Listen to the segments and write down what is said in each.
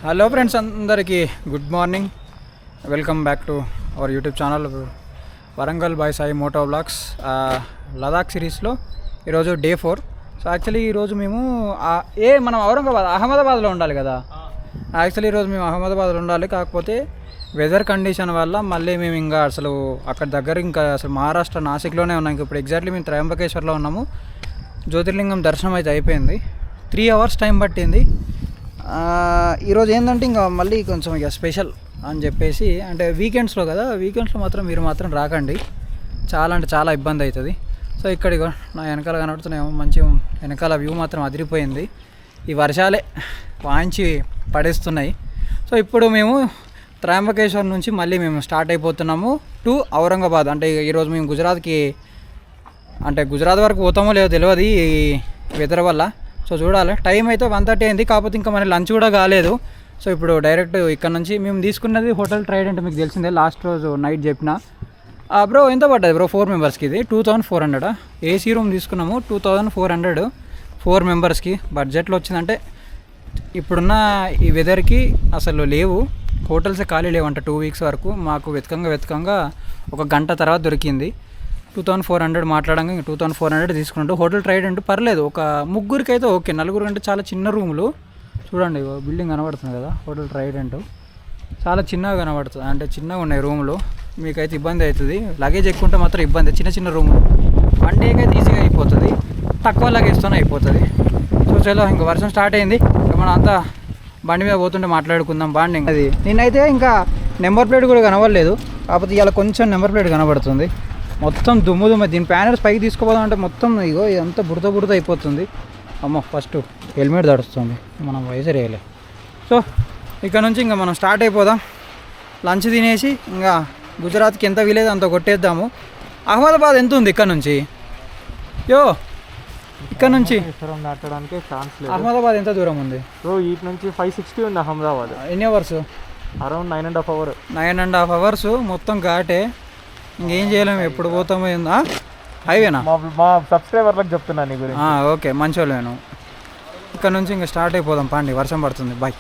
Hello friends, అందరికీ good morning. Welcome back to our YouTube channel Warangal by Sai moto vlogs. Ladakh సిరీస్లో ఈరోజు day 4. So actually ఈరోజు మేము మనం అహ్మదాబాద్లో ఉండాలి కదా. యాక్చువల్లీ ఈరోజు మేము అహ్మదాబాద్లో ఉండాలి, కాకపోతే వెదర్ కండిషన్ వల్ల మళ్ళీ మేము ఇంకా అసలు అక్కడ దగ్గర ఇంకా అసలు మహారాష్ట్ర నాసిక్లోనే ఉన్నాం. ఇప్పుడు ఎగ్జాక్ట్లీ మేము త్రయంబకేశ్వర్లో ఉన్నాము. జ్యోతిర్లింగం దర్శనం అయితే అయిపోయింది. 3 hours టైం పట్టింది. ఈరోజు ఏంటంటే ఇంకా మళ్ళీ కొంచెం ఇక స్పెషల్ అని చెప్పేసి, అంటే వీకెండ్స్లో కదా, వీకెండ్స్లో మాత్రం మీరు మాత్రం రాకండి, చాలా అంటే చాలా ఇబ్బంది అవుతుంది. సో ఇక్కడ నా వెనకాల కనబడుతున్నాయేమో మంచి వెనకాల వ్యూ మాత్రం అదిరిపోయింది. ఈ వర్షాలే వాయించి పడేస్తున్నాయి. సో ఇప్పుడు మేము త్రయంబకేశ్వర్ నుంచి మళ్ళీ మేము స్టార్ట్ అయిపోతున్నాము టు ఔరంగాబాద్. అంటే ఈరోజు మేము గుజరాత్ వరకు పోతామో లేదో తెలియదు ఈ వెదర్ వల్ల. సో చూడాలి. టైం అయితే 1:30 అయింది, కాకపోతే ఇంకా మన లంచ్ కూడా కాలేదు. సో ఇప్పుడు డైరెక్ట్ ఇక్కడ నుంచి మేము తీసుకున్నది హోటల్ ట్రైడెంట్, మీకు తెలిసిందే లాస్ట్ రోజు నైట్ చెప్పిన. బ్రో ఎంత పడ్డది బ్రో 4 మెంబర్స్కి? ఇది 2400. ఏసీ రూమ్ తీసుకున్నాము 2400 4 మెంబర్స్కి. బడ్జెట్లో వచ్చిందంటే ఇప్పుడున్న ఈ వెదర్కి అసలు లేవు హోటల్సే, ఖాళీ లేవంట 2 weeks వరకు. మాకు వెతకంగా ఒక గంట తర్వాత దొరికింది. 2400 మాట్లాడంగా ఇంకా 2400 తీసుకున్నట్టు. హోటల్ ట్రైడెంట్ పర్లేదు, ఒక ముగ్గురికి అయితే ఓకే. నలుగురు అంటే చాలా చిన్న రూములు. చూడండి బిల్డింగ్ కనబడుతుంది కదా, హోటల్ ట్రైడెంట్ చాలా చిన్నగా కనబడుతుంది, అంటే చిన్నగా ఉన్నాయి రూములు. మీకైతే ఇబ్బంది అవుతుంది, లగేజ్ ఎక్కుంటే మాత్రం ఇబ్బంది. చిన్న రూములు వన్ డేకి అయితే ఈజీగా అయిపోతుంది, తక్కువ లగేజ్తోనే అయిపోతుంది. సో చలో ఇంకా వర్షం స్టార్ట్ అయింది. ఇంకా మనం అంతా బండి మీద పోతుంటే మాట్లాడుకుందాం బాండింగ్. అది నిన్నైతే ఇంకా నెంబర్ ప్లేట్ కూడా కనబడలేదు, కాకపోతే ఇవాళ కొంచెం నెంబర్ ప్లేట్ కనబడుతుంది. మొత్తం దుమ్ము. దీని ప్యానర్స్ పైకి తీసుకుపోదాం అంటే మొత్తం ఇగో ఇదంతా బురద అయిపోతుంది. అమ్మో, ఫస్ట్ హెల్మెట్ తడుస్తుంది, మనం వైజర్ వేయలే. సో ఇక్కడ నుంచి ఇంకా మనం స్టార్ట్ అయిపోదాం. లంచ్ తినేసి ఇంకా గుజరాత్కి ఎంత వీలేదు అంత కొట్టేద్దాము. అహ్మదాబాద్ ఎంత ఉంది ఇక్కడ నుంచి? ఇక్కడ నుంచి దాటడానికి ఛాన్స్ లేదు. అహ్మదాబాద్ ఎంత దూరం ఉంది? ఇటు నుంచి 560 ఉంది అహ్మదాబాద్. ఎన్ని అవర్స్? Around 9.5 hours. 9.5 hours మొత్తం ఘాటే. ఇంకేం చేయలేము, ఎప్పుడు పోతామో ఏందా. హైవేనా? మా సబ్స్క్రైబర్లకు చెప్తున్నాను నీ గురించి. ఓకే, మంచి వాళ్ళేను. ఇక్కడ నుంచి ఇంకా స్టార్ట్ అయిపోదాం పాండి, వర్షం పడుతుంది. బాయ్.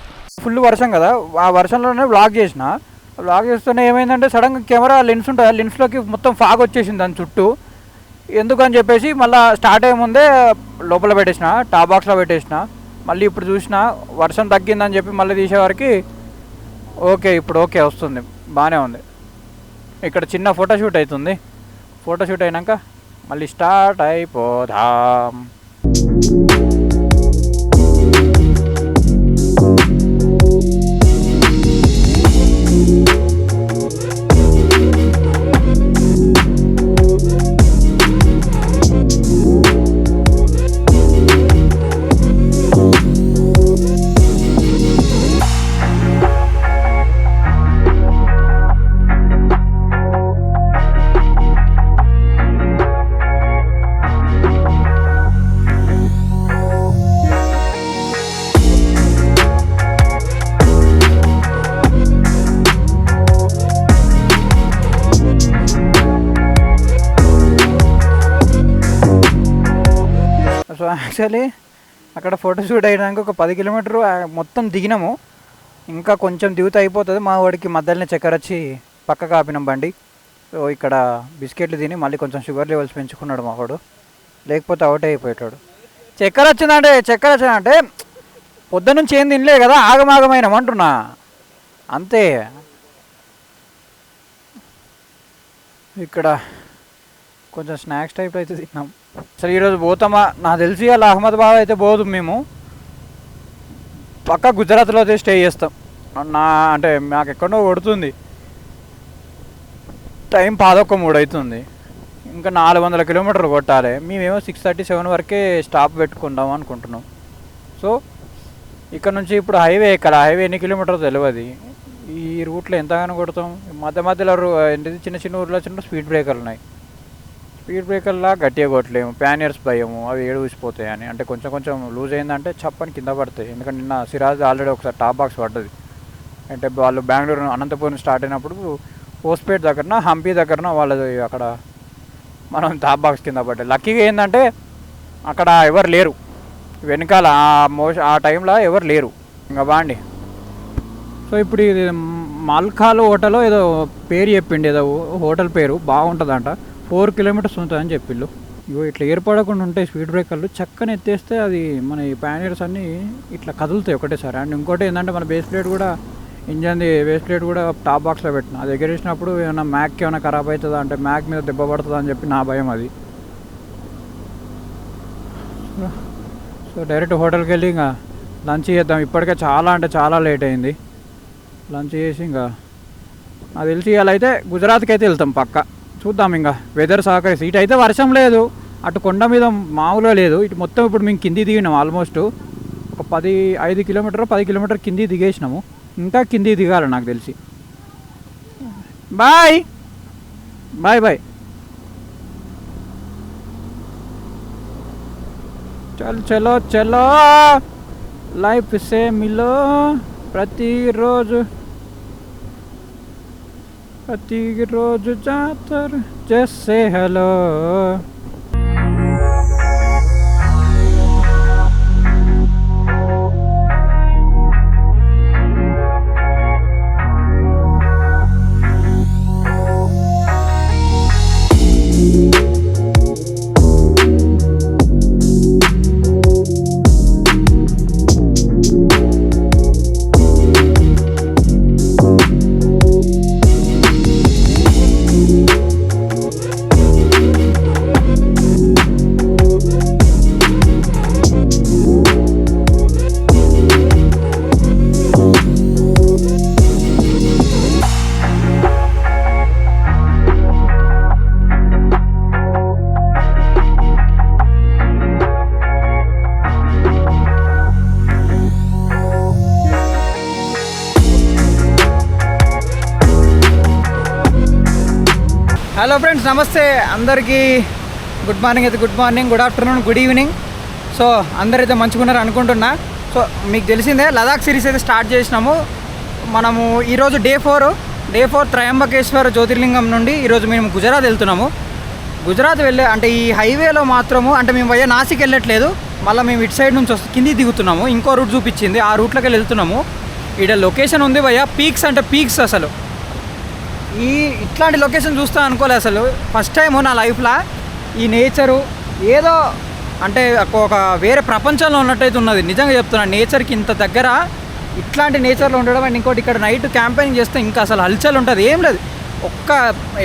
ఫుల్ వర్షం కదా, ఆ వర్షంలోనే వ్లాగ్ చేస్తూనే ఏమైందంటే సడన్గా కెమెరా లెన్స్ ఉంటుంది, ఆ లెన్స్లోకి మొత్తం ఫాగ్ వచ్చేసింది దాని చుట్టూ. ఎందుకని చెప్పేసి మళ్ళీ స్టార్ట్ అయ్యే ముందే లోపల పెట్టేసిన, టాప్ బాక్స్లో పెట్టేసిన. మళ్ళీ ఇప్పుడు చూసిన వర్షం తగ్గిందని చెప్పి మళ్ళీ తీసేవారికి ఓకే, ఇప్పుడు ఓకే వస్తుంది, బాగానే ఉంది. ఇక్కడ చిన్న ఫోటోషూట్ అవుతుంది. ఫోటోషూట్ అయినాక మళ్ళీ స్టార్ట్ అయిపోదాం. సో యాక్చువల్లీ అక్కడ ఫోటోషూట్ అయినాక ఒక 10 kilometers మొత్తం దిగినాము. ఇంకా కొంచెం దిగుతూ అయిపోతుంది. మా వాడికి మధ్యలోనే చక్కెర వచ్చి పక్కకు ఆపినాం బండి. సో ఇక్కడ బిస్కెట్లు తిని మళ్ళీ కొంచెం షుగర్ లెవెల్స్ పెంచుకున్నాడు మా వాడు, లేకపోతే అవుట్ అయిపోయాడు. చక్కెర వచ్చిందంటే పొద్దున్న నుంచి ఏం తినలేదు కదా, ఆగమాగమైనాం అంటున్నా అంతే. ఇక్కడ కొంచెం స్నాక్స్ టైప్ అయితే తిన్నాం. అసలు ఈరోజు పోతామా నాకు తెలిసి, అలా అహ్మదాబాద్ అయితే పోదు, మేము పక్క గుజరాత్లో అయితే స్టే చేస్తాం. అంటే మాకు ఎక్కడో కొడుతుంది టైం, 11:03 అవుతుంది. ఇంకా 400 kilometers కొట్టాలి. మేమేమో 6:37 వరకే స్టాప్ పెట్టుకుందాం అనుకుంటున్నాం. సో ఇక్కడ నుంచి ఇప్పుడు హైవే ఎక్కాలి. హైవే ఎన్ని కిలోమీటర్స్ తెలియదు. ఈ రూట్లో ఎంతగానో కొడతాం. మధ్యలో ఏంటిది చిన్న ఊర్లో స్పీడ్ బ్రేకర్లు ఉన్నాయి. స్పీడ్ బ్రేకర్లా గట్టిగా కొట్టలేము, ప్యానియర్స్ భయము, అవి ఏడుసిపోతాయి అని. అంటే కొంచెం లూజ్ అయిందంటే చప్పని కింద పడతాయి. ఎందుకంటే నిన్న సిరాజ్ ఆల్రెడీ ఒకసారి టాప్ బాక్స్ పడ్డది. అంటే వాళ్ళు బెంగళూరు అనంతపురం స్టార్ట్ అయినప్పుడు హోస్పేట్ దగ్గరన హంపీ దగ్గరన వాళ్ళది అక్కడ మనం టాప్ బాక్స్ కింద పడ్డాయి. లక్కీగా ఏంటంటే అక్కడ ఎవరు లేరు, వెనకాల ఆ టైంలో ఎవరు లేరు. ఇంకా బాండి సో ఇప్పుడు ఇది మల్కాల్ హోటల్ ఏదో పేరు చెప్పిండు, ఏదో హోటల్ పేరు బాగుంటుందంట. 4 కిలోమీటర్స్ ఉంటుందని చెప్పిళ్ళు. ఇగో ఇట్లా ఏర్పడకుండా ఉంటాయి స్పీడ్ బ్రేకర్లు, చక్కని ఎత్తేస్తే అది మన ఈ ప్యానియర్స్ అన్నీ ఇట్లా కదులుతాయి ఒకటేసారి. అండ్ ఇంకోటి ఏంటంటే మన బేస్ ప్లేట్ కూడా, ఇంజన్ది బేస్ ప్లేట్ కూడా టాప్ బాక్స్లో పెట్టిన. అది ఎగరేసినప్పుడు ఏమైనా మ్యాక్ ఏమైనా ఖరాబ్ అవుతుందా అంటే మ్యాక్ మీద దెబ్బ పడుతుందా అని చెప్పి నా భయం అది. సో డైరెక్ట్ హోటల్కి వెళ్ళి ఇంకా లంచ్ చేద్దాం. ఇప్పటికే చాలా అంటే చాలా లేట్ అయింది. లంచ్ చేసి ఇంకా నాకు తెలిసి ఇవాళ అయితే గుజరాత్కి అయితే వెళ్తాం పక్క. చూద్దాం ఇంకా వెదర్ సహకరిస్తే. ఇటు అయితే వర్షం లేదు, అటు కొండ మీద మామూలుగా లేదు. ఇటు మొత్తం ఇప్పుడు మేము కింది దిగినాము. ఆల్మోస్ట్ ఒక 5 కిలోమీటర్ 10 కిలోమీటర్ కింది దిగేసినాము. ఇంకా కింది దిగాలి నాకు తెలిసి. Bye bye bye. చల్ చలో చలో లైఫ్ సే మిలో. ప్రతిరోజు జాతర జెస్సే హలో. హలో ఫ్రెండ్స్, నమస్తే అందరికీ. గుడ్ మార్నింగ్ అయితే good morning, good afternoon, good evening. So అందరైతే మంచిగా ఉన్నారు అనుకుంటున్నా. సో మీకు తెలిసిందే లదాఖ్ సిరీస్ అయితే స్టార్ట్ చేసినాము మనము. ఈరోజు డే 4 త్రయంబకేశ్వర జ్యోతిర్లింగం నుండి ఈరోజు మేము గుజరాత్ వెళ్తున్నాము. గుజరాత్ వెళ్ళే అంటే ఈ హైవేలో మాత్రము అంటే మేము వయ్యా నాసిక్ వెళ్ళట్లేదు, మళ్ళీ మేము ఇటు సైడ్ నుంచి కిందికి దిగుతున్నాము. ఇంకో రూట్ చూపించింది, ఆ రూట్లోకి వెళ్తున్నాము. ఇక్కడ లొకేషన్ ఉంది భయ్యా, పీక్స్ అంటే పీక్స్. అసలు ఇట్లాంటి లొకేషన్ చూస్తా అనుకోలే అసలు. ఫస్ట్ టైము నా లైఫ్లో ఈ నేచరు ఏదో అంటే ఒక వేరే ప్రపంచంలో ఉన్నట్టయితే ఉన్నది. నిజంగా చెప్తున్నాను, నేచర్కి ఇంత దగ్గర ఇట్లాంటి నేచర్లో ఉండడం. అండ్ ఇంకోటి ఇక్కడ నైట్ క్యాంపెయినింగ్ చేస్తే ఇంకా అసలు హల్చల్ ఉంటుంది. ఏం లేదు, ఒక్క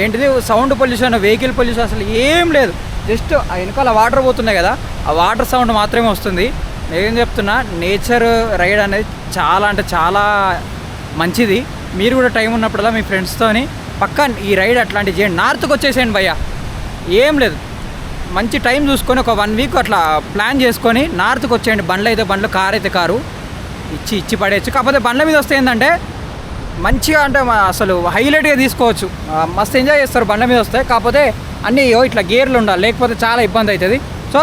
ఏంటిది సౌండ్ పొల్యూషన్, వెహికల్ పొల్యూషన్ అసలు ఏం లేదు. జస్ట్ ఆ వెనకాల వాటర్ పోతున్నాయి కదా, ఆ వాటర్ సౌండ్ మాత్రమే వస్తుంది. నేనేం చెప్తున్నా, నేచర్ రైడ్ అనేది చాలా అంటే చాలా మంచిది. మీరు కూడా టైం ఉన్నప్పుడల్లా మీ ఫ్రెండ్స్తోని పక్కా ఈ రైడ్ అట్లాంటివి చేయండి. నార్త్కి వచ్చేసేయండి భయ్యా, ఏం లేదు. మంచి టైం చూసుకొని ఒక 1 వీక్ అట్లా ప్లాన్ చేసుకొని నార్త్కి వచ్చేయండి. బండ్లు అయితే బండ్లు, కార్ అయితే కారు, ఇచ్చి పడేయచ్చు. కాకపోతే బండ్ల మీద వస్తే ఏంటంటే మంచిగా అంటే అసలు హైలైట్గా తీసుకోవచ్చు, మస్తు ఎంజాయ్ చేస్తారు బండ్ల మీద వస్తే. కాకపోతే అన్నీ ఇట్లా గేర్లు ఉండాలి, లేకపోతే చాలా ఇబ్బంది అవుతుంది. సో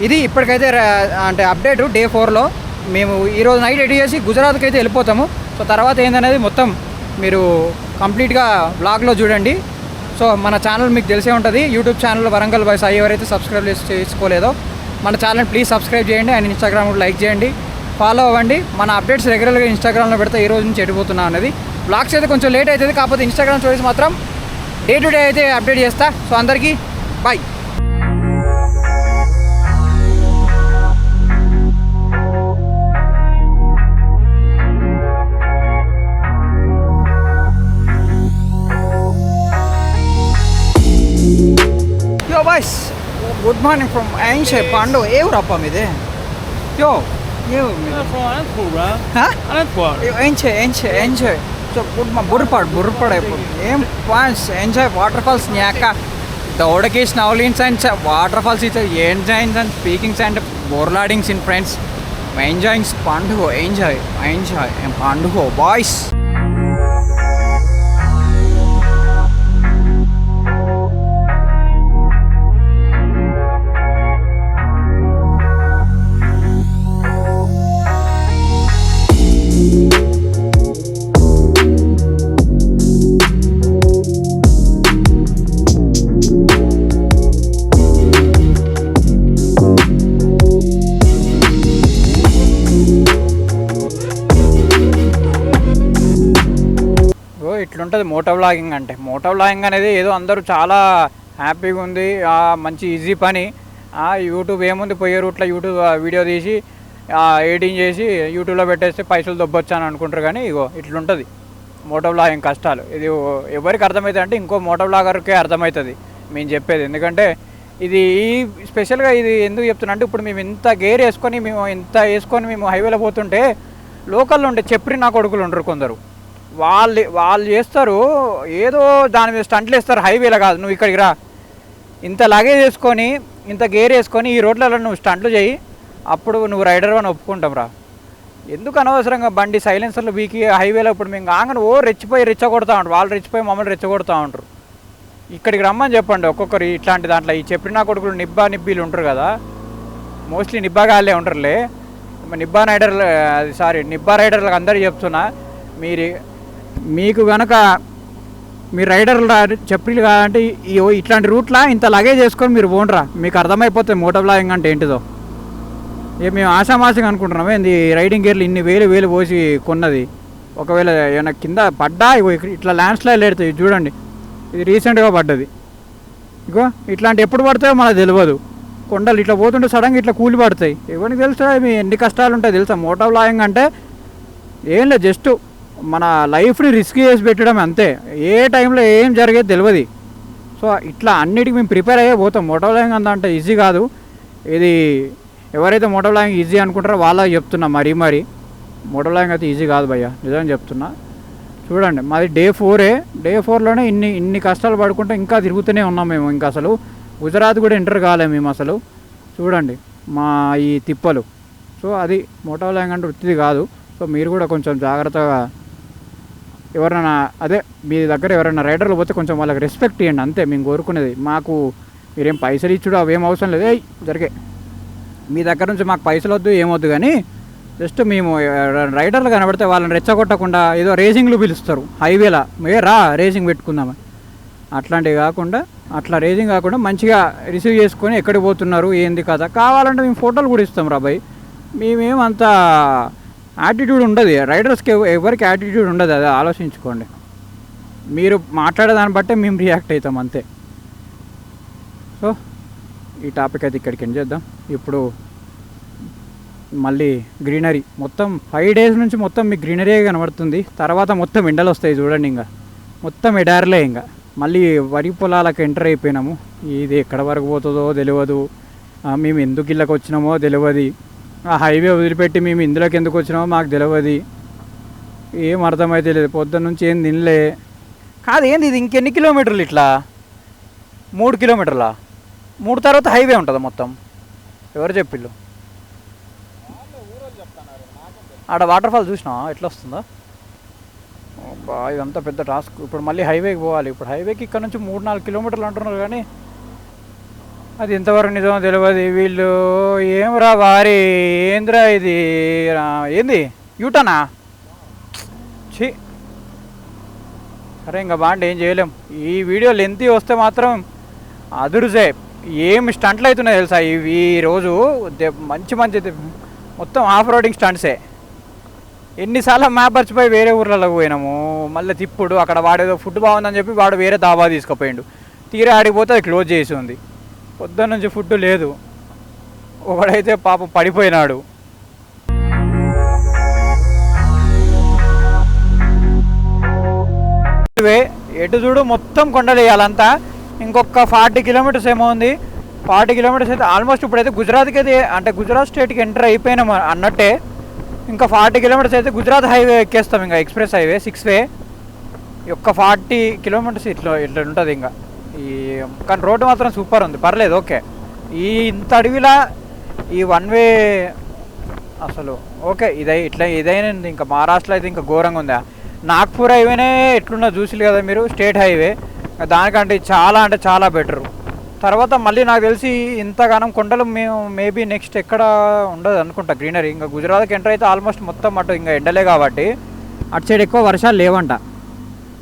ఇది ఇప్పటికైతే అంటే అప్డేటు డే 4లో. మేము ఈరోజు నైట్ రెడీ చేసి గుజరాత్కి అయితే వెళ్ళిపోతాము. సో తర్వాత ఏందనేది మొత్తం మీరు కంప్లీట్గా వ్లాగ్లో చూడండి. సో మన ఛానల్ మీకు తెలిసే ఉంటుంది, YouTube channel Warangal by Sai. ఎవరైతే సబ్స్క్రైబ్ చేసుకోలేదో మన ఛానల్ ప్లీజ్ సబ్స్క్రైబ్ చేయండి. అండ్ ఇన్స్టాగ్రామ్ కూడా లైక్ చేయండి, ఫాలో అవ్వండి. మన అప్డేట్స్ రెగ్యులర్గా ఇన్స్టాగ్రామ్లో పెడితే ఈ రోజు నుంచి ఎడిపోతున్నా అనేది. వ్లాగ్స్ అయితే కొంచెం లేట్ అవుతుంది, కాకపోతే ఇన్స్టాగ్రామ్ స్టోరీస్ మాత్రం డే టు డే అయితే అప్డేట్ చేస్తా. సో అందరికీ bye. Boys, good morning from Ainshai Pandu. ఏ ఊరప్ప మీది? యో ఏ ఊరు మీది? Ainshai. సో గుడ్ మా బుర్రపాడు ఇప్పుడు ఏం పాయింట్స్ ఎంజాయ్ వాటర్ ఫాల్స్ న్యాక దౌడకేసి నవలిన్స్ అండ్ వాటర్ ఫాల్స్ ఇచ్చే ఎంజాయింగ్స్ అండ్ స్పీకింగ్స్ అండ్ బోర్లాడింగ్స్ ఇన్ ఫ్రెండ్స్ ఎంజాయింగ్స్ పండుగ ఎంజాయ్ పండుగ బాయ్స్. ఇట్లుంటుంది మోటో వ్లాగింగ్ అంటే. మోటో వ్లాగింగ్ అనేది ఏదో అందరూ చాలా హ్యాపీగా ఉంది, మంచి ఈజీ పని. యూట్యూబ్ ఏముంది, పోయే రూట్లో యూట్యూబ్ వీడియో తీసి ఎడిటింగ్ చేసి యూట్యూబ్లో పెట్టేస్తే పైసలు దొబ్బొచ్చు అని అనుకుంటారు. కానీ ఇగో ఇట్లుంటుంది మోటో వ్లాగింగ్ కష్టాలు. ఇది ఎవరికి అర్థమవుతుంది అంటే ఇంకో మోటో వ్లాగర్కే అర్థమవుతుంది మేము చెప్పేది. ఎందుకంటే ఇది స్పెషల్గా ఇది ఎందుకు చెప్తున్నా అంటే, ఇప్పుడు మేము ఇంత గేర్ వేసుకొని మేము హైవేలో పోతుంటే లోకల్లో ఉంటే చెప్పి నా కొడుకులు ఉండరు కొందరు, వాళ్ళు చేస్తారు ఏదో దాని మీద స్టంట్లు వేస్తారు. హైవేలో కాదు, నువ్వు ఇక్కడికి రా, ఇంత లగేజ్ వేసుకొని ఇంత గేర్ వేసుకొని ఈ రోడ్లలో నువ్వు స్టంట్లు చేయి, అప్పుడు నువ్వు రైడర్ అని ఒప్పుకుంటాం రా. ఎందుకు అనవసరంగా బండి సైలెన్సర్లు వీకి హైవేలో ఇప్పుడు మేము కాగానే రెచ్చగొడతా ఉంటారు, వాళ్ళు రెచ్చిపోయి మమ్మల్ని రెచ్చగొడతా ఉంటారు. ఇక్కడికి రమ్మని చెప్పండి ఒక్కొక్కరు ఇట్లాంటి దాంట్లో. ఈ చెప్పిన కొడుకులు నిబ్బీలు ఉంటారు కదా, మోస్ట్లీ నిబ్బాగాళ్ళే ఉంటారులే, నిబ్బా రైడర్లకు అందరికీ చెప్తున్నా, మీకు కనుక మీరు రైడర్లు చెప్పిలు కాదంటే ఇట్లాంటి రూట్లో ఇంత లగేజ్ చేసుకొని మీరు పోండ్రా, మీకు అర్థమైపోతుంది మోటో వ్లాగింగ్ అంటే ఏంటిదో. మేము ఆశామాషంగా అనుకుంటున్నాం ఏంది రైడింగ్ గేర్లు ఇన్ని వేలు పోసి కొన్నది, ఒకవేళ ఏమైనా కింద పడ్డా ఇట్లా ల్యాండ్ స్లైడ్ పెడుతుంది చూడండి. ఇది రీసెంట్గా పడ్డది. ఇగో ఇట్లాంటి ఎప్పుడు పడతాయో మనకు తెలియదు. కొండలు ఇట్లా పోతుంటే సడన్గా ఇట్లా కూలి పడతాయి. ఎవరికి తెలుసా మీ ఎన్ని కష్టాలు ఉంటాయి తెలుసా. మోటో వ్లాగింగ్ అంటే ఏం లేదు, జస్ట్ మన లైఫ్ని రిస్క్ చేసి పెట్టడం అంతే. ఏ టైంలో ఏం జరిగేది తెలియదు. సో ఇట్లా అన్నిటికీ మేము ప్రిపేర్ అయ్యే పోతాం. మోటో వ్లాగింగ్ అంటే ఈజీ కాదు. ఇది ఎవరైతే మోటో వ్లాగింగ్ ఈజీ అనుకుంటారో వాళ్ళకి చెప్తున్నా, మరీ మోటో వ్లాగింగ్ అయితే ఈజీ కాదు భయ్య, నిజంగా చెప్తున్నా. చూడండి మాది డే 4లోనే ఇన్ని కష్టాలు పడుకుంటే ఇంకా తిరుగుతూనే ఉన్నాం మేము. ఇంకా అసలు గుజరాత్ కూడా ఎంటర్ కాలేము మేము అసలు. చూడండి మా ఈ తిప్పలు. సో అది మోటో వ్లాగింగ్ అంటే వృత్తిది కాదు. సో మీరు కూడా కొంచెం జాగ్రత్తగా, ఎవరైనా మీ దగ్గర ఎవరైనా రైడర్లు పోతే కొంచెం వాళ్ళకి రెస్పెక్ట్ ఇవ్వండి అంతే మేము కోరుకునేది. మాకు మీరేం పైసలు ఇచ్చుడు అవేం అవసరం లేదు. జరిగే మీ దగ్గర నుంచి మాకు పైసలు వద్దు ఏమొద్దు, కానీ జస్ట్ మేము రైడర్లు కనబడితే వాళ్ళని రెచ్చగొట్టకుండా ఏదో రేసింగ్లు పిలుస్తారు హైవేలా, రేసింగ్ పెట్టుకుందామని, అట్లా రేసింగ్ కాకుండా మంచిగా రిసీవ్ చేసుకొని ఎక్కడికి పోతున్నారు ఏంది కదా, కావాలంటే మేము ఫోటోలు కూడా ఇస్తాం రా భయ్. మేమేమంత యాటిట్యూడ్ ఉండదు రైడర్స్కి, ఎవరికి యాటిట్యూడ్ ఉండదు, అది ఆలోచించుకోండి. మీరు మాట్లాడేదాన్ని బట్టే మేము రియాక్ట్ అవుతాం అంతే. సో ఈ టాపిక్ అయితే ఇక్కడికి ఎండ్ చేద్దాం. ఇప్పుడు మళ్ళీ గ్రీనరీ మొత్తం 5 days నుంచి మొత్తం మీకు గ్రీనరీ కనబడుతుంది. తర్వాత మొత్తం ఎండలు వస్తాయి చూడండి, ఇంకా మొత్తం ఎడార్లే. ఇంకా మళ్ళీ వరి పొలాలకు ఎంటర్ అయిపోయినాము. ఇది ఎక్కడ వరకు పోతుందో తెలియదు, మేము ఎందుకు ఇళ్ళకి వచ్చినామో తెలియదు, ఆ హైవే వదిలిపెట్టి మేము ఇందులోకి ఎందుకు వచ్చినామో మాకు తెలియదు, ఏం అర్థమైతే లేదు. పొద్దున్న నుంచి ఏం తినలే. కాదు ఏంది ఇది, ఇంకెన్ని కిలోమీటర్లు? ఇట్లా 3 కిలోమీటర్లా? 3 తర్వాత హైవే ఉంటుందా మొత్తం? ఎవరు చెప్పిళ్ళు? ఆడ వాటర్ ఫాల్ చూసినావా ఎట్లా వస్తుందో? ఇదంతా పెద్ద టాస్క్. ఇప్పుడు మళ్ళీ హైవేకి పోవాలి. ఇప్పుడు హైవేకి ఇక్కడ నుంచి 3-4 కిలోమీటర్లు అంటున్నారు, కానీ అది ఎంతవరకు నిజమో తెలియదు. వీళ్ళు ఏమరా వారి ఏంద్రా ఇది, ఏంది యూటనా? సరే ఇంకా బాగుంటే ఏం చేయలేం. ఈ వీడియో లెంత్ వస్తే మాత్రం అదురుసే. ఏమి స్టంట్లు అవుతున్నాయి తెలుసా ఈ రోజు, మంచి మొత్తం ఆఫ్ రోడింగ్ స్టంట్సే. ఎన్నిసార్లు మ్యాప్ మర్చిపోయి వేరే ఊర్లలో పోయినాము. మళ్ళీ తిప్పుడు అక్కడ వాడేదో ఫుడ్ బాగుందని చెప్పి వాడు వేరే దాబా తీసుకుపోయిండు. తీరా ఆడిపోతే అది క్లోజ్ చేసి ఉంది. పొద్దున్న నుంచి ఫుడ్ లేదు. ఒకడైతే పాప పడిపోయినాడు. ఎటు చూడు మొత్తం కొండలు వేయాలంతా. ఇంకొక 40 kilometers ఏమో ఉంది. 40 kilometers అయితే ఆల్మోస్ట్ ఇప్పుడైతే గుజరాత్కి అయితే, అంటే గుజరాత్ స్టేట్కి ఎంటర్ అయిపోయినాం అన్నట్టే. ఇంకా 40 kilometers అయితే గుజరాత్ హైవే ఎక్కేస్తాం, ఇంకా ఎక్స్ప్రెస్ హైవే 6 way. ఒక్క 40 kilometers ఇట్లా ఉంటుంది ఇంకా. కానీ రోడ్డు మాత్రం సూపర్ ఉంది, పర్లేదు, ఓకే. ఇంత అడవిలా ఈ 1 way అసలు ఓకే. ఇదైనా ఇంకా మహారాష్ట్రలో అయితే ఇంకా ఘోరంగా ఉందా. నాగ్పూర్ హైవేనే ఎట్లున్నా చూసిలు కదా మీరు, స్టేట్ హైవే. దానికంటే చాలా అంటే చాలా బెటరు. తర్వాత మళ్ళీ నాకు తెలిసి ఇంతగానం కొండలు మేము మేబీ నెక్స్ట్ ఎక్కడ ఉండదు అనుకుంటా గ్రీనరీ. ఇంకా గుజరాత్కి ఎంటర్ అయితే ఆల్మోస్ట్ మొత్తం అటు ఇంకా ఎండలే కాబట్టి అటు సైడ్ ఎక్కువ వర్షాలు లేవంట.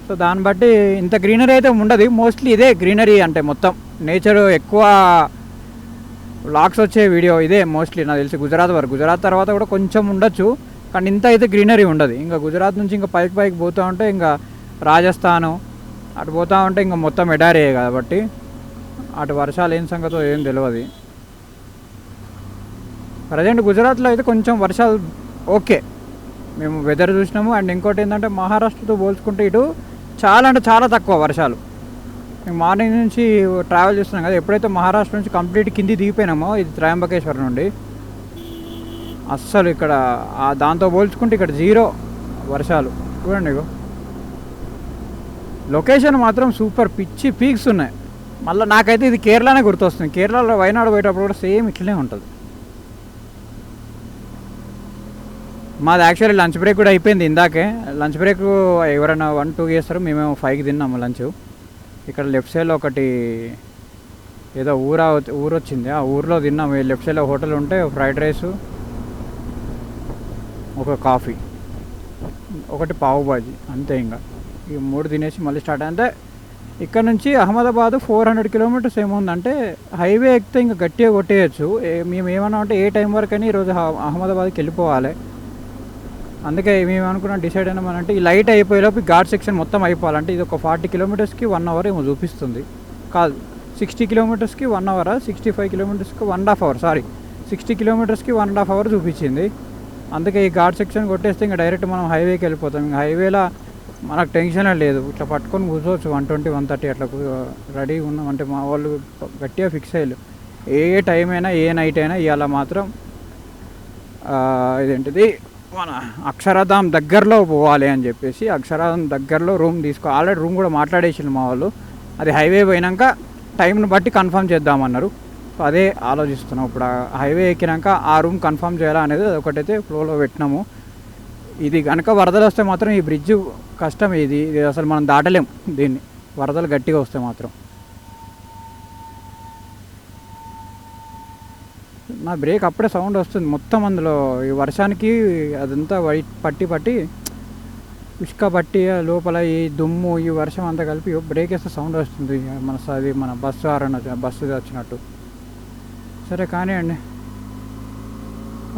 సో దాన్ని బట్టి ఇంత గ్రీనరీ అయితే ఉండదు. మోస్ట్లీ ఇదే గ్రీనరీ అంటే మొత్తం నేచర్ ఎక్కువ వ్లాగ్స్ వచ్చే వీడియో ఇదే మోస్ట్లీ నాకు తెలిసి గుజరాత్ వరకు. గుజరాత్ తర్వాత కూడా కొంచెం ఉండొచ్చు, కానీ ఇంత అయితే గ్రీనరీ ఉండదు. ఇంకా గుజరాత్ నుంచి ఇంకా పైకి పోతూ ఉంటే ఇంకా రాజస్థాను అటు పోతా ఉంటే ఇంకా మొత్తం ఎడారే కాబట్టి అటు వర్షాలు ఏం సంగతో ఏం తెలియదు. ప్రజెంట్ గుజరాత్లో అయితే కొంచెం వర్షాలు ఓకే, మేము వెదర్ చూసినాము. అండ్ ఇంకోటి ఏంటంటే మహారాష్ట్రతో పోల్చుకుంటే ఇటు చాలా అంటే చాలా తక్కువ వర్షాలు. మేము మార్నింగ్ నుంచి ట్రావెల్ చేస్తున్నాం కదా, ఎప్పుడైతే మహారాష్ట్ర నుంచి కంప్లీట్ కింది దిగిపోయినామో ఇది త్రయంబకేశ్వర్ నుండి, అస్సలు ఇక్కడ దాంతో పోల్చుకుంటే ఇక్కడ జీరో వర్షాలు. చూడండి ఇగో లొకేషన్ మాత్రం సూపర్, పిచ్చి పీక్స్ ఉన్నాయి. మళ్ళీ నాకైతే ఇది కేరళనే గుర్తొస్తుంది. కేరళలో వైనాడు పోయేటప్పుడు కూడా సేమ్ ఇట్లనే ఉంటుంది. మాది యాక్చువల్లీ లంచ్ బ్రేక్ కూడా అయిపోయింది ఇందాకే. లంచ్ బ్రేక్ ఎవరైనా 1-2 చేస్తారు, మేమేమో 5కి తిన్నాము లంచ్. ఇక్కడ లెఫ్ట్ సైడ్లో ఒకటి ఏదో ఊరు వచ్చింది, ఆ ఊరిలో తిన్నాము. లెఫ్ట్ సైడ్లో హోటల్ ఉంటే ఫ్రైడ్ రైసు, ఒక కాఫీ, ఒకటి పావు బాజీ, అంతే. ఇంకా ఈ 3 తినేసి మళ్ళీ స్టార్ట్. అంటే ఇక్కడ నుంచి అహ్మదాబాద్ 400 కిలోమీటర్స్ ఏముందంటే హైవే ఎక్కితే ఇంకా గట్టిగా కొట్టేయచ్చు. మేము ఏమన్నా అంటే ఏ టైం వరకు అని ఈరోజు అహ్మదాబాద్కి వెళ్ళిపోవాలి. అందుకే మేము అనుకున్నాం, డిసైడ్ అయినామనంటే ఈ లైట్ అయిపోయేలోపు ఘాట్ సెక్షన్ మొత్తం అయిపోవాలంటే ఇది ఒక 40 కిలోమీటర్స్కి 1 అవర్ ఏమో చూపిస్తుంది. కాదు, 60 కిలోమీటర్స్కి 1 అవర్, 65 కిలోమీటర్స్కి 1.5 అవర్, సారీ 60 కిలోమీటర్స్కి 1.5 అవర్ చూపించింది. అందుకే ఈ ఘాట్ సెక్షన్ కొట్టేస్తే ఇంకా డైరెక్ట్ మనం హైవేకి వెళ్ళిపోతాం. ఇంకా హైవేలో మనకు టెన్షనే లేదు, ఇట్లా పట్టుకొని కూర్చోవచ్చు. 120-130 అట్లా రెడీగా ఉన్నాం. అంటే మా వాళ్ళు గట్టిగా ఫిక్స్ అయ్యారు, ఏ టైం అయినా ఏ నైట్ అయినా ఇవాళ మాత్రం ఇదేంటిది మన అక్షరధాం దగ్గరలో పోవాలి అని చెప్పేసి అక్షరధాం దగ్గరలో రూమ్ ఆల్రెడీ రూమ్ కూడా మాట్లాడేసారు మా వాళ్ళు. అది హైవే పోయినాక టైంని బట్టి కన్ఫర్మ్ చేద్దామన్నారు. సో అదే ఆలోచిస్తున్నాం. ఇప్పుడు హైవే ఎక్కినాక ఆ రూమ్ కన్ఫర్మ్ చేయాలా అనేది ఒకటైతే ఫ్లోలో పెట్టినాము. ఇది కనుక వరదలు వస్తే మాత్రం ఈ బ్రిడ్జ్ కష్టం. ఇది అసలు మనం దాటలేం దీన్ని, వరదలు గట్టిగా వస్తే మాత్రం. నా బ్రేక్ అప్పుడే సౌండ్ వస్తుంది మొత్తం. అందులో ఈ వర్షానికి అదంతా పట్టి ఇసుక పట్టి లోపల ఈ దుమ్ము ఈ వర్షం అంతా కలిపి బ్రేక్ వేస్తే సౌండ్ వస్తుంది. మన బస్సు వచ్చినట్టు. సరే కానివ్వండి,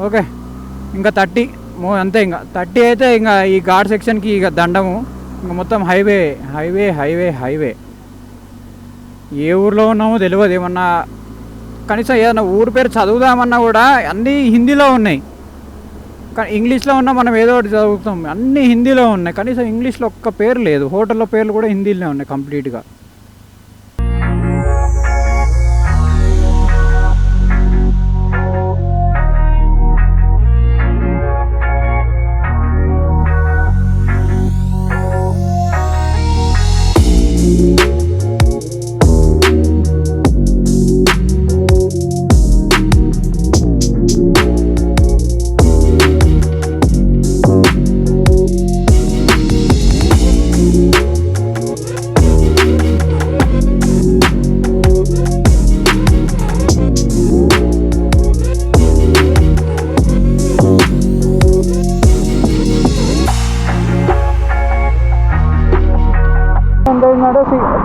ఓకే. ఇంకా 30 అంతే. ఇంకా 30 అయితే ఇంకా ఈ ఘాట్ సెక్షన్కి ఇక దండము. ఇంకా మొత్తం హైవే. ఏ ఊర్లో ఉన్నామో తెలియదు. ఏమన్నా కనీసం ఏదైనా ఊరి పేరు చదువుదామన్నా కూడా అన్నీ హిందీలో ఉన్నాయి. కానీ ఇంగ్లీష్లో ఉన్నా మనం ఏదో ఒకటి చదువుతాం, అన్నీ హిందీలో ఉన్నాయి. కనీసం ఇంగ్లీష్లో ఒక్క పేరు లేదు. హోటల్లో పేర్లు కూడా హిందీలోనే ఉన్నాయి కంప్లీట్గా.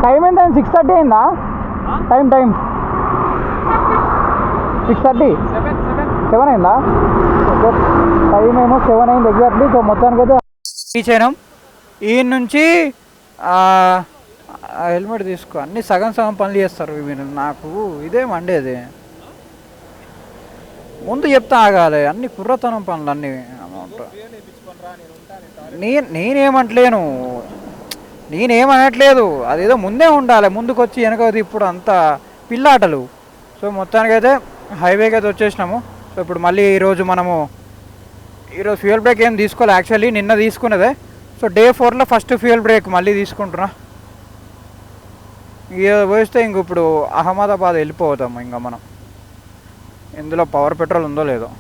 టైం ఎంత? 6:30 అయిందా? టైం 6:30, 7 అయిందా? టైం ఏమో 7 అయింది ఎగ్జాక్ట్లీ. సో మొత్తానికి అయితే రీచ్ అయినాం. ఈ నుంచి హెల్మెట్ తీసుకో, అన్నీ సగం పనులు చేస్తారు మీరు. నాకు ఇదే మండేది, ముందు చెప్తా ఆగాలి. అన్ని కుర్రతనం పనులు అన్నీ. నేనేమనట్లేదు, అదేదో ముందే ఉండాలి, ముందుకు వచ్చి వెనకది ఇప్పుడు అంతా పిల్లాటలు. సో మొత్తానికైతే హైవేకి అయితే వచ్చేసినాము. సో ఇప్పుడు మళ్ళీ ఈరోజు ఫ్యూయల్ బ్రేక్ ఏం తీసుకోవాలి, యాక్చువల్లీ నిన్న తీసుకున్నదే. సో డే 4లో ఫస్ట్ ఫ్యూయల్ బ్రేక్ మళ్ళీ తీసుకుంటున్నా. ఇక పోస్తే ఇంక ఇప్పుడు అహ్మదాబాద్ వెళ్ళిపోతాము. ఇంకా మనం ఇందులో పవర్ పెట్రోల్ ఉందో లేదో.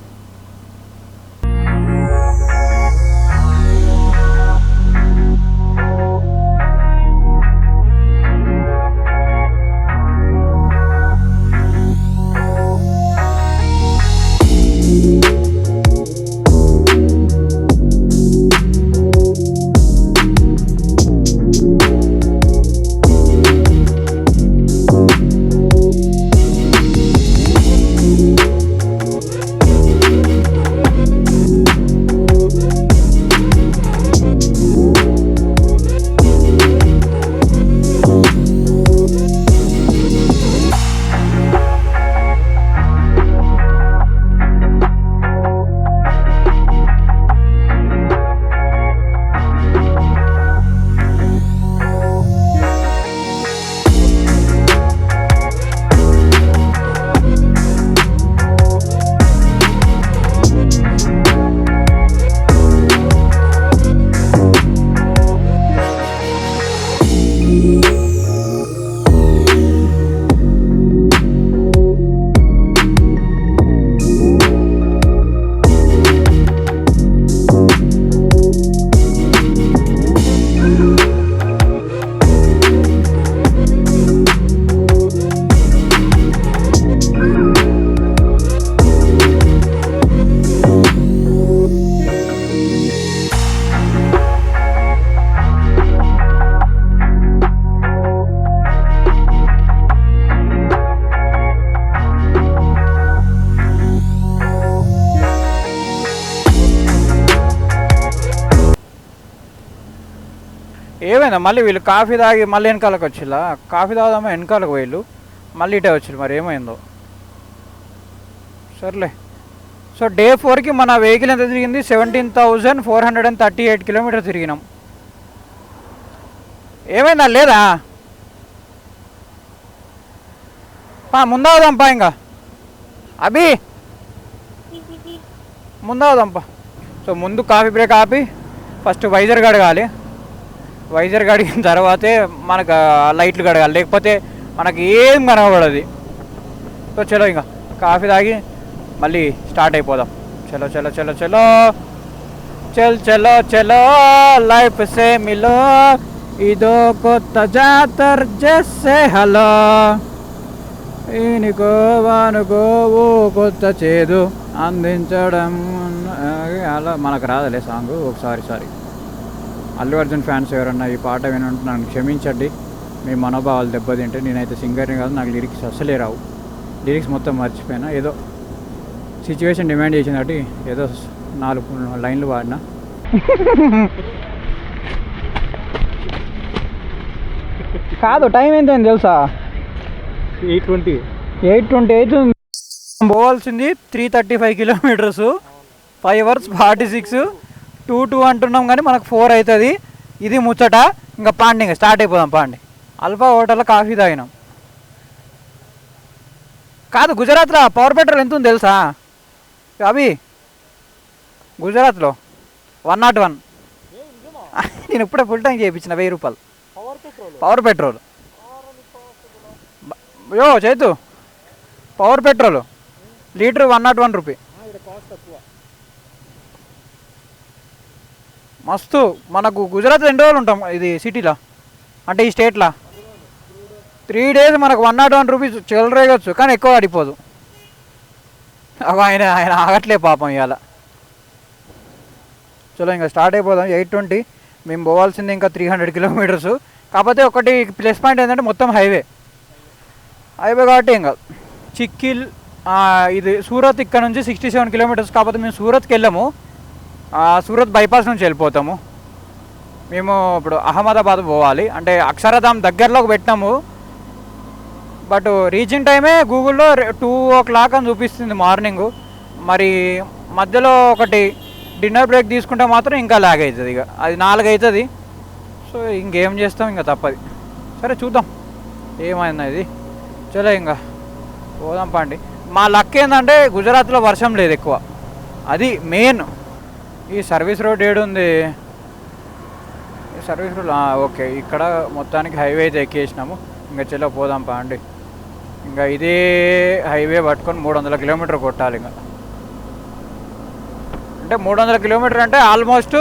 ఏమైందా మళ్ళీ వీళ్ళు కాఫీ తాగి మళ్ళీ వెనకాలకు వచ్చిల్లా? కాఫీ తాగుదామా వెనకాలకు వీళ్ళు మళ్ళీ ఇటే వచ్చిల్లు, మరి ఏమైందో సర్లే. సో డే 4కి మన వెహికల్ ఎంత తిరిగింది? 17,438 కిలోమీటర్ తిరిగినాం. ఏమైందా లేదా? ముందవుదాంపా, ఇంకా అభి ముందవుదాంపా. సో ముందు కాఫీ బ్రేక్ ఆపి ఫస్ట్ వైజర్ కడగాలి. వైజర్ కడిగిన తర్వాతే మనకు లైట్లు కడగాలి, లేకపోతే మనకి ఏం కనబడదు. సో చలో ఇంకా కాఫీ తాగి మళ్ళీ స్టార్ట్ అయిపోదాం. చలో చలో చలో చలో చల్ చలో చలో లైఫ్ సే మిలో ఇదో కొత్త జాతర జెస్సే హలో ఈనికో వానుకో ఓ కొత్త చేదు అందించడం. అలా మనకు రాదలే song. Sorry Allu Arjun fans ఎవరన్నా ఈ పాట వినంటే నన్ను క్షమించండి, మీ మనోభావాలు దెబ్బతింటే. నేనైతే సింగర్ని కాదు, నాకు లిరిక్స్ అస్సలే రావు. లిరిక్స్ మొత్తం మర్చిపోయినా, ఏదో సిచ్యువేషన్ డిమాండ్ చేసింది కాబట్టి ఏదో 4 లైన్లు వాడినా. కాదు టైం ఎంత అయింది తెలుసా? 8:20 అవుతుంది. పోవాల్సింది 335 కిలోమీటర్స్, 5 hours 46, 2 అంటున్నాం కానీ మనకు 4 అవుతుంది. ఇది ముచ్చట. ఇంకా పాండి, ఇంకా స్టార్ట్ అయిపోదాం పాండి. అల్ఫా హోటల్లో కాఫీ తాగినాం. కాదు గుజరాత్లో పవర్ పెట్రోల్ ఎంత ఉంది తెలుసా అవి? గుజరాత్లో 101. నేను ఇప్పుడే ఫుల్ ట్యాంక్ చేయించిన 1000 రూపాయలు పవర్ పెట్రోల్. యో Chaitu, power petrol litre 101 rupee. మస్తు. మనకు గుజరాత్ 2 రోజులు ఉంటాం ఇది సిటీలో, అంటే ఈ స్టేట్లో 3 days మనకు 101 రూపీస్ చెలరేగచ్చు, కానీ ఎక్కువ పడిపోదు. ఆయన ఆగట్లే పాపం ఇవాళ. చలో ఇంకా స్టార్ట్ అయిపోదాం. 8:20. మేము పోవాల్సింది ఇంకా 300 కిలోమీటర్స్. కాకపోతే ఒకటి ప్లస్ పాయింట్ ఏంటంటే మొత్తం హైవే కాబట్టి ఇంకా చిక్కిల్ ఇది సూరత్ ఇక్కడ నుంచి 67 కిలోమీటర్స్. కాకపోతే మేము సూరత్కి వెళ్ళాము, సూరత్ బైపాస్ నుంచి వెళ్ళిపోతాము. మేము ఇప్పుడు అహ్మదాబాద్ పోవాలి, అంటే అక్షరధామ్ దగ్గరలోకి పెట్టినాము. బట్ రీచింగ్ టైమే గూగుల్లో 2 o'clock అని చూపిస్తుంది మార్నింగ్. మరి మధ్యలో ఒకటి డిన్నర్ బ్రేక్ తీసుకుంటే మాత్రం ఇంకా లాగ్ అవుతుంది, ఇక అది 4 అవుతుంది. సో ఇంకేం చేస్తాం, ఇంకా తప్పది. సరే చూద్దాం ఏమైంది ఇది. చలో ఇంకా పోదాం పండి. మా లక్ ఏంటంటే గుజరాత్లో వర్షం లేదు ఎక్కువ, అది మెయిన్. ఈ సర్వీస్ రోడ్ ఏడుంది? ఈ సర్వీస్ రోడ్ ఓకే, ఇక్కడ మొత్తానికి హైవే అయితే ఎక్కేసినాము. ఇంకా చలో పోదాం పండి. ఇంకా ఇదే హైవే పట్టుకొని 300 కిలోమీటర్ కొట్టాలి. ఇంకా అంటే 300 కిలోమీటర్ అంటే ఆల్మోస్ట్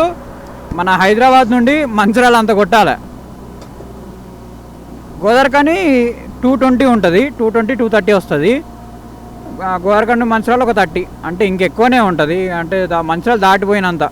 మన హైదరాబాద్ నుండి మంచిర్యాల అంత కొట్టాలి. గోదావరికని 220 ఉంటుంది, 220-230 వస్తుంది. గోదావరికని మంచిర్యాల ఒక 30, అంటే ఇంకెక్కువనే ఉంటుంది. అంటే మంచిర్యాల దాటిపోయినంత